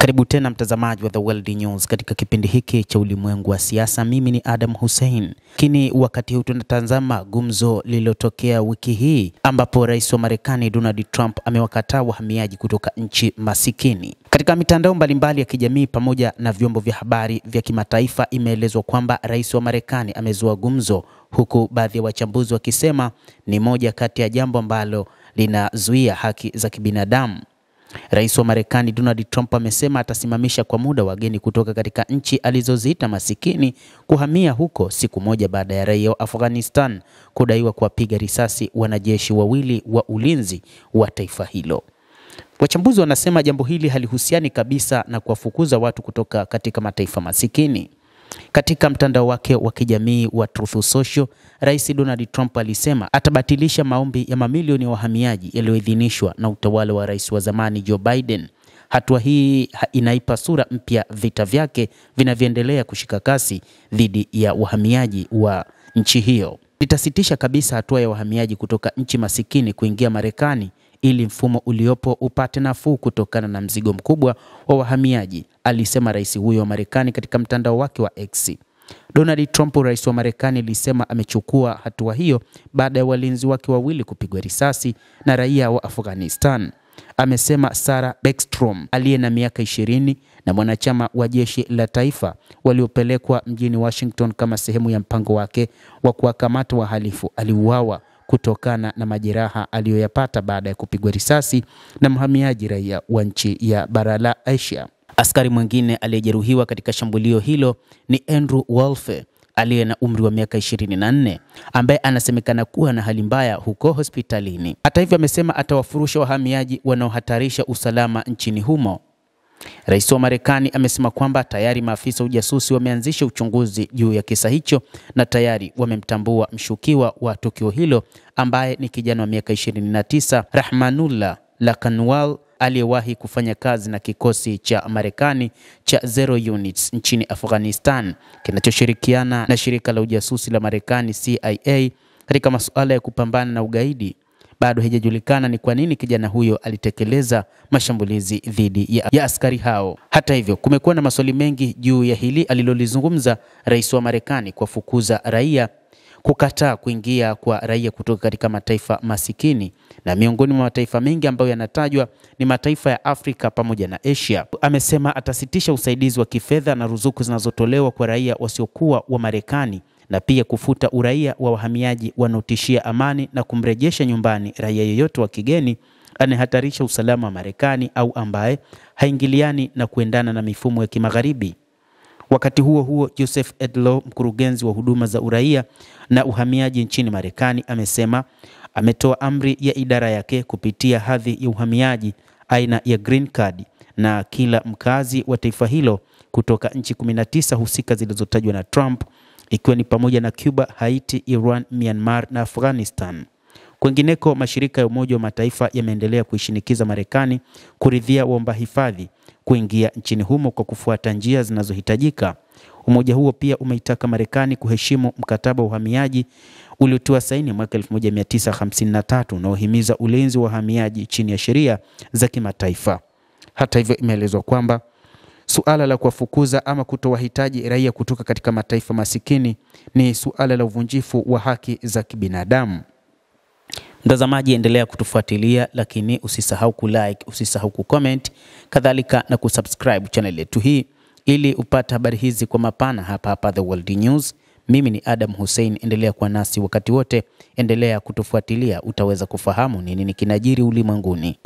Karibu tena mtazamaji wa The World News katika kipindi hiki cha ulimwengu wa siasa. Mimi ni Adam Hussein. Lakini wakati huu tunatazama gumzo lililotokea wiki hii ambapo rais wa Marekani Donald Trump amewakataa wahamiaji kutoka nchi masikini. Katika mitandao mbalimbali ya kijamii pamoja na vyombo vya habari vya kimataifa imeelezwa kwamba rais wa Marekani amezua gumzo, huku baadhi ya wachambuzi wakisema ni moja kati ya jambo ambalo linazuia haki za kibinadamu. Rais wa Marekani Donald Trump amesema atasimamisha kwa muda wageni kutoka katika nchi alizoziita masikini kuhamia huko, siku moja baada ya raia wa Afghanistan kudaiwa kuwapiga risasi wanajeshi wawili wa ulinzi wa taifa hilo. Wachambuzi wanasema jambo hili halihusiani kabisa na kuwafukuza watu kutoka katika mataifa masikini. Katika mtandao wake wa kijamii wa Truth Social, Rais Donald Trump alisema atabatilisha maombi ya mamilioni ya wahamiaji yaliyoidhinishwa na utawala wa rais wa zamani Joe Biden. Hatua hii inaipa sura mpya vita vyake vinavyoendelea kushika kasi dhidi ya wahamiaji wa nchi hiyo. Litasitisha kabisa hatua ya wahamiaji kutoka nchi masikini kuingia Marekani ili mfumo uliopo upate nafuu kutokana na mzigo mkubwa wa wahamiaji, alisema rais huyo wa Marekani katika mtandao wake wa X. Donald Trump, rais wa Marekani, alisema amechukua hatua hiyo baada ya walinzi wake wawili kupigwa risasi na raia wa Afghanistan. Amesema Sarah Beckstrom, aliye na miaka 20 na mwanachama wa jeshi la taifa, waliopelekwa mjini Washington kama sehemu ya mpango wake wa kuwakamata wahalifu, aliuawa kutokana na majeraha aliyoyapata baada ya kupigwa risasi na mhamiaji raia wa nchi ya bara la Asia. Askari mwingine aliyejeruhiwa katika shambulio hilo ni Andrew Wolfe, aliye na umri wa miaka 24, ambaye anasemekana kuwa na hali mbaya huko hospitalini. Hata hivyo, amesema atawafurusha wahamiaji wanaohatarisha usalama nchini humo. Rais wa Marekani amesema kwamba tayari maafisa ujasusi wameanzisha uchunguzi juu ya kisa hicho na tayari wamemtambua mshukiwa wa tukio hilo, ambaye ni kijana wa miaka 29, Rahmanullah Lakanwal, aliyewahi kufanya kazi na kikosi cha Marekani cha Zero Units nchini Afghanistan kinachoshirikiana na shirika la ujasusi la Marekani CIA katika masuala ya kupambana na ugaidi. Bado haijajulikana ni kwa nini kijana huyo alitekeleza mashambulizi dhidi ya askari hao. Hata hivyo, kumekuwa na maswali mengi juu ya hili alilolizungumza rais wa Marekani kwa fukuza raia, kukataa kuingia kwa raia kutoka katika mataifa masikini, na miongoni mwa mataifa mengi ambayo yanatajwa ni mataifa ya Afrika pamoja na Asia. Amesema atasitisha usaidizi wa kifedha na ruzuku zinazotolewa kwa raia wasiokuwa wa Marekani, na pia kufuta uraia wa wahamiaji wanaotishia amani na kumrejesha nyumbani raia yeyote wa kigeni anayehatarisha usalama wa Marekani au ambaye haingiliani na kuendana na mifumo ya kimagharibi. Wakati huo huo, Joseph Edlow, mkurugenzi wa huduma za uraia na uhamiaji nchini Marekani, amesema ametoa amri ya idara yake kupitia hadhi ya uhamiaji aina ya green card na kila mkazi wa taifa hilo kutoka nchi 19 husika zilizotajwa na Trump, ikiwa ni pamoja na Cuba, Haiti, Iran, Myanmar na Afghanistan. Kwingineko, mashirika ya Umoja wa Mataifa yameendelea kuishinikiza Marekani kuridhia waomba hifadhi kuingia nchini humo kwa kufuata njia zinazohitajika. Umoja huo pia umeitaka Marekani kuheshimu mkataba wa uhamiaji uliotiwa saini mwaka 1953 unaohimiza ulinzi wa wahamiaji chini ya sheria za kimataifa. Hata hivyo, imeelezwa kwamba suala la kuwafukuza ama kutowahitaji raia kutoka katika mataifa masikini ni suala la uvunjifu wa haki za kibinadamu. Mtazamaji, endelea kutufuatilia, lakini usisahau kulike, usisahau kucomment, kadhalika na kusubscribe channel yetu hii ili upate habari hizi kwa mapana hapa The World News. Mimi ni Adam Hussein, endelea kuwa nasi wakati wote, endelea kutufuatilia, utaweza kufahamu nini kinajiri ulimwenguni.